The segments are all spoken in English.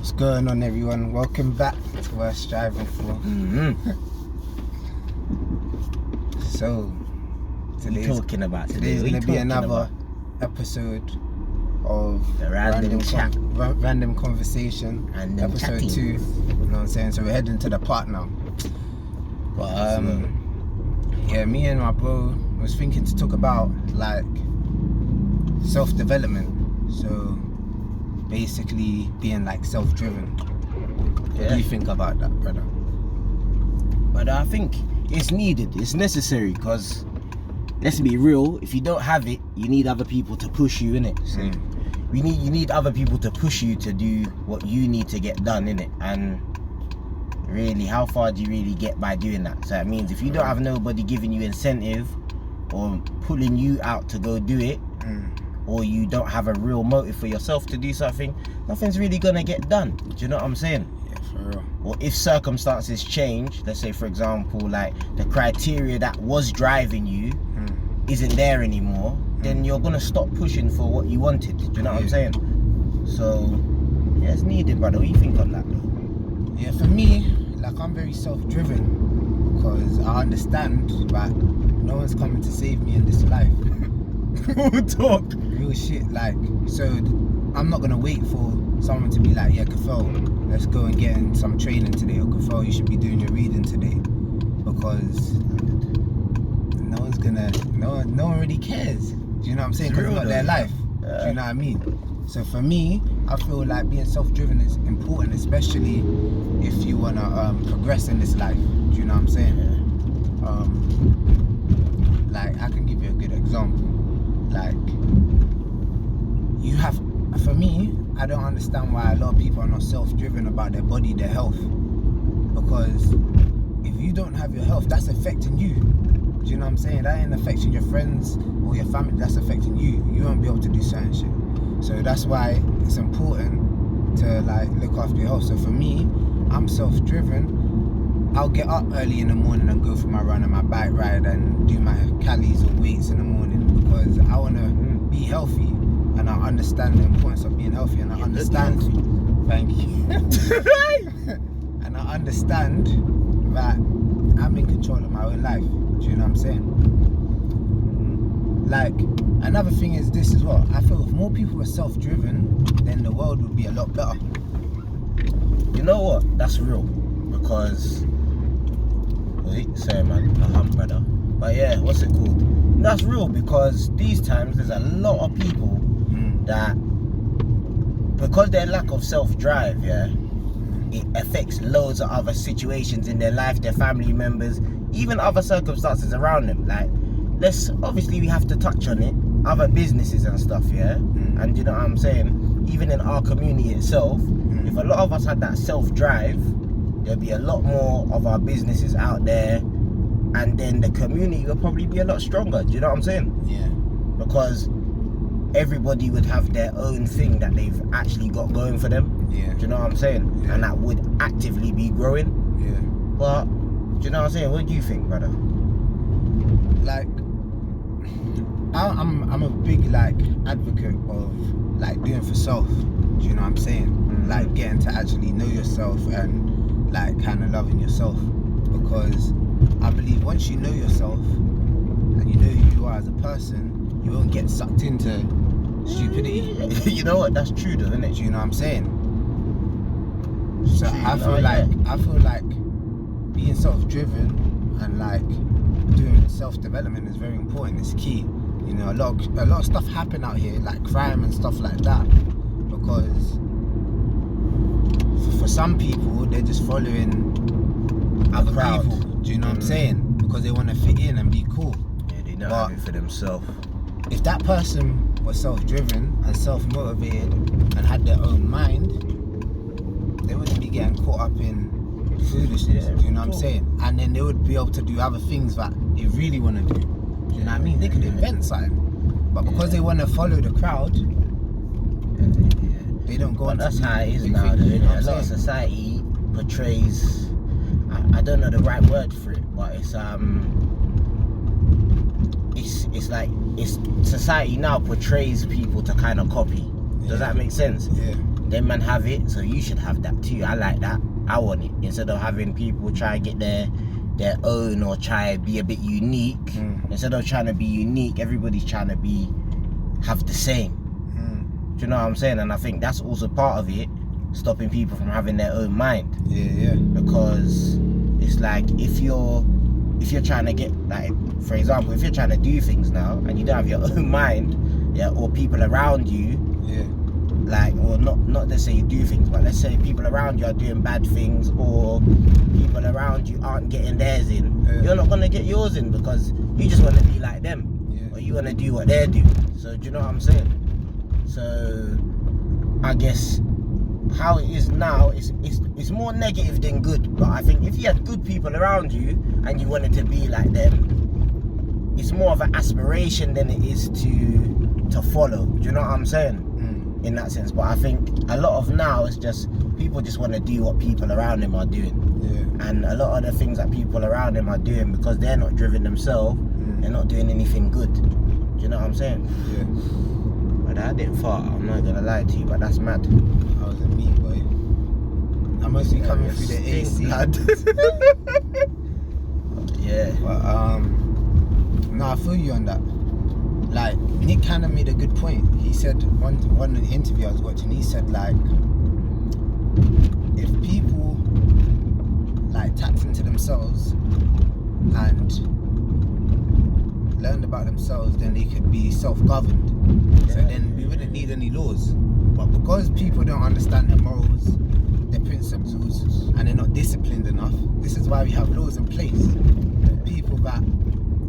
What's going on, everyone? Welcome back to Worth Striving For. So, today's going to be another episode of the Random Conversation, episode chatting. 2. You know what I'm saying? So we're heading to the part now. But yeah, me and my bro was thinking to talk about like self-development. So basically being like self-driven. What do you think about that, brother? But I think it's needed, it's necessary, because let's be real, if you don't have it, you need other people to push you, innit? So you need other people to push you to do what you need to get done, innit? And really, how far do you really get by doing that? So that means if you don't have nobody giving you incentive or pulling you out to go do it, or you don't have a real motive for yourself to do something, nothing's really gonna get done. Do you know what I'm saying? Yeah, for real. Or if circumstances change, let's say for example, like the criteria that was driving you isn't there anymore, then you're gonna stop pushing for what you wanted. Do you know what I'm saying? So yeah, it's needed, brother. What do you think on that though? Yeah, for me, like I'm very self-driven because I understand that no one's coming to save me in this life. Talk. Real shit, like, so I'm not gonna wait for someone to be like, yeah, Kafel, let's go and get in some training today, or Kafel, you should be doing your reading today, because no one really cares. Do you know what I'm saying? Because it's not their life. Do you know what I mean? So for me, I feel like being self-driven is important, especially if you wanna progress in this life. Do you know what I'm saying? Like, I can give you a good example. Like, for me, I don't understand why a lot of people are not self-driven about their body, their health. Because if you don't have your health, that's affecting you. Do you know what I'm saying? That ain't affecting your friends or your family, that's affecting you. You won't be able to do certain shit. So that's why it's important to like look after your health. So for me, I'm self-driven. I'll get up early in the morning and go for my run and my bike ride and do my calories or weights in the morning, because I want to be healthy, and I understand the importance of being healthy, and I understand. Thank you. And I understand that I'm in control of my own life. Do you know what I'm saying? Like, another thing is this as well. I feel if more people were self-driven, then the world would be a lot better. You know what? That's real, because sorry man, brother. But yeah, what's it called? That's real, because these times there's a lot of people that, because their lack of self-drive, it affects loads of other situations in their life, their family members, even other circumstances around them. Like, obviously we have to touch on it, other businesses and stuff, and you know what I'm saying, even in our community itself, if a lot of us had that self-drive, there'll be a lot more of our businesses out there, and then the community will probably be a lot stronger. Do you know what I'm saying? Yeah. Because everybody would have their own thing that they've actually got going for them. Yeah. Do you know what I'm saying? Yeah. And that would actively be growing. Yeah. But do you know what I'm saying? What do you think, brother? Like, I'm a big like advocate of like doing for self. Do you know what I'm saying? Like getting to actually know yourself and like kind of loving yourself, because I believe once you know yourself and you know who you are as a person, you won't get sucked into stupidity. You know what? That's true, though, isn't it? Do you know what I'm saying? So True. I feel like being self-driven and like doing self-development is very important. It's key. You know, a lot of stuff happen out here, like crime and stuff like that, because for some people they're just following other people. Do you know what I'm saying? Because they want to fit in and be cool. Yeah, they don't have it for themselves. If that person was self-driven and self-motivated and had their own mind, they wouldn't be getting caught up in foolishness. Do you know what I'm saying? And then they would be able to do other things that they really want to do. Do you know what I mean? They could invent something, but because they want to follow the crowd, they don't go. But that's how it is now. A lot of society portrays, I don't know the right word for it, but it's society now portrays people to kind of copy. Does that make sense? Yeah. them man have it, so you should have that too. I like that. I want it. Instead of having people try and get their own or try be a bit unique. Instead of trying to be unique, everybody's trying to have the same. Do you know what I'm saying? And I think that's also part of it, stopping people from having their own mind. Yeah. Because it's like if you're trying to get, like, for example, if you're trying to do things now and you don't have your own mind, or people around you, like, or not let's say you do things, but let's say people around you are doing bad things, or people around you aren't getting theirs in, you're not gonna get yours in because you just want to be like them, or you want to do what they're doing. So do you know what I'm saying? So I guess how it is now it's more negative than good. But I think if you had good people around you and you wanted to be like them, it's more of an aspiration than it is to follow. Do you know what I'm saying? In that sense. But I think a lot of now it's just people just want to do what people around them are doing. And a lot of the things that people around them are doing, because they're not driven themselves, they're not doing anything good. Do you know what I'm saying? But I didn't fart, I'm not gonna lie to you, but that's mad. I was a meat boy. I must be coming through the AC, lad. But no, I feel you on that. Like, Nick kind of made a good point. He said one interview I was watching, he said, like, if people like tapped into themselves and learned about themselves, then they could be self-governed. So then we wouldn't need any laws. But because people don't understand their morals, their principles, and they're not disciplined enough, this is why we have laws in place for people that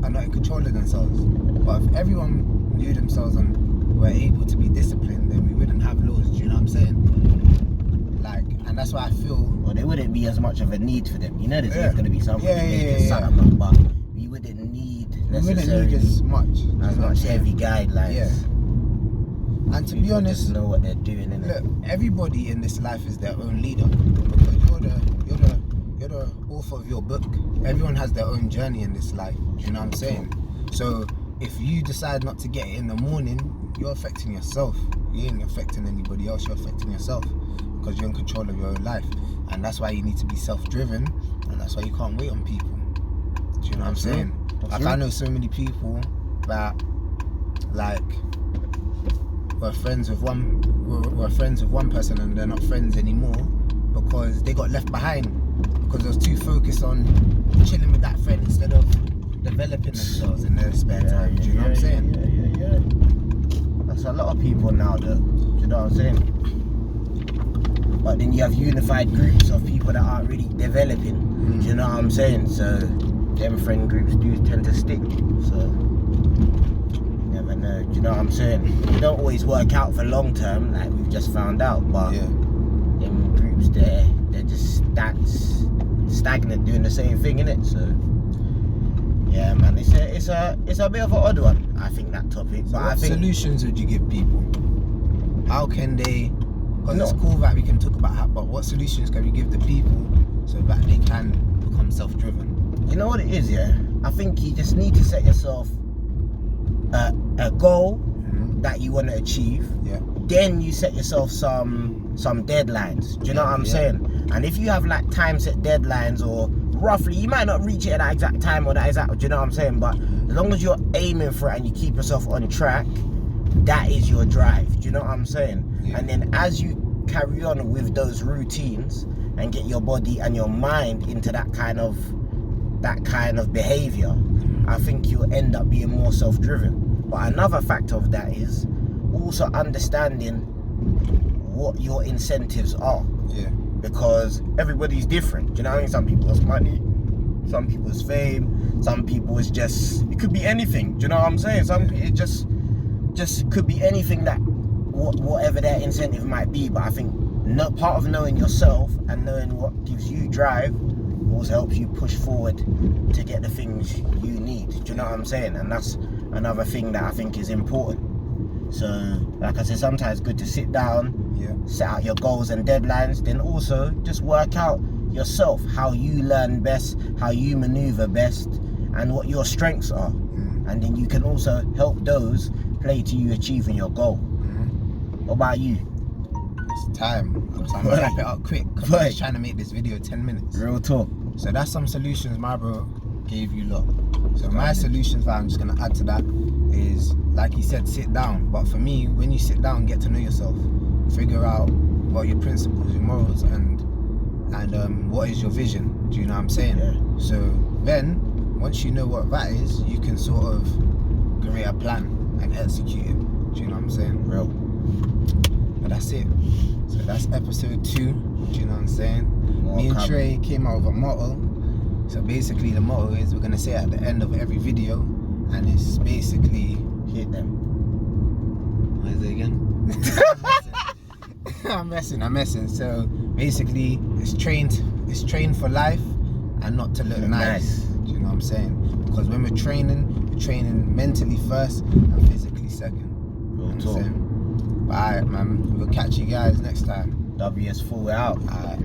are not in control of themselves. But if everyone knew themselves and were able to be disciplined, then we wouldn't have laws. Do you know what I'm saying? Like, and that's why I feel, well, there wouldn't be as much of a need for them. You know, there's going to be somebody making something up, but we wouldn't need necessarily as much heavy guidelines. And to be honest, just know what they're doing. Look, everybody in this life is their own leader, because you're the author of your book. Everyone has their own journey in this life. You know what I'm saying? So if you decide not to get it in the morning, you're affecting yourself. You ain't affecting anybody else. You're affecting yourself because you're in control of your own life, and that's why you need to be self-driven, and that's why you can't wait on people. Do you know what I'm saying? Like, I know so many people that, like, were friends with one person and they're not friends anymore because they got left behind, because they was too focused on chilling with that friend instead of developing themselves in their spare time. Do you know what I'm saying? That's a lot of people now, though. Do you know what I'm saying? But then you have unified groups of people that aren't really developing. Do you know what I'm saying? So them friend groups do tend to stick. So never know. Do you know what I'm saying? They don't always work out for long term, like we've just found out. But them groups they're just stagnant, doing the same thing, innit? So yeah, man, it's a bit of an odd one, I think, that topic. So but what I think solutions would you give people? How can they? Because it's cool that we can talk about how, but what solutions can we give the people so that they can become self-driven? You know what it is, I think you just need to set yourself a goal that you want to achieve. Then you set yourself some deadlines. Do you know what I'm saying? And if you have like time set deadlines, or roughly, you might not reach it at that exact time or that exact, do you know what I'm saying? But as long as you're aiming for it and you keep yourself on track, that is your drive. Do you know what I'm saying? And then as you carry on with those routines and get your body and your mind into that kind of behavior, I think you'll end up being more self-driven. But another factor of that is also understanding what your incentives are. Because everybody's different. Do you know what I mean? Some people it's money, some people it's fame, some people it's just, it could be anything. Do you know what I'm saying? It just could be anything, that whatever their incentive might be. But I think part of knowing yourself and knowing what gives you drive also helps you push forward to get the things you need. Do you know what I'm saying? And that's another thing that I think is important. So, like I said, sometimes it's good to sit down, set out your goals and deadlines, then also just work out yourself, how you learn best, how you maneuver best, and what your strengths are. And then you can also help those play to you achieving your goal. What about you? It's time. So I'm gonna wrap it up quick. 'Cause I'm just trying to make this video 10 minutes. Real talk. So that's some solutions my bro gave you lot. So my solutions that I'm just gonna add to that is, like he said, sit down. But for me, when you sit down, get to know yourself, figure out what your principles, your morals, and what is your vision. Do you know what I'm saying? Yeah. So then, once you know what that is, you can sort of create a plan and execute it. Do you know what I'm saying? Real. But that's it. So that's episode 2. Do you know what I'm saying? More Me and coming. Trey came out with a motto. So basically the motto is we're gonna say it at the end of every video, and it's basically Hit them. what is it again? I'm messing. So basically it's trained for life and not to look nice. Do you know what I'm saying? Because when we're training mentally first and physically second. Real You know what I'm talk. saying? But alright man, we'll catch you guys next time. WS4 out. Alright.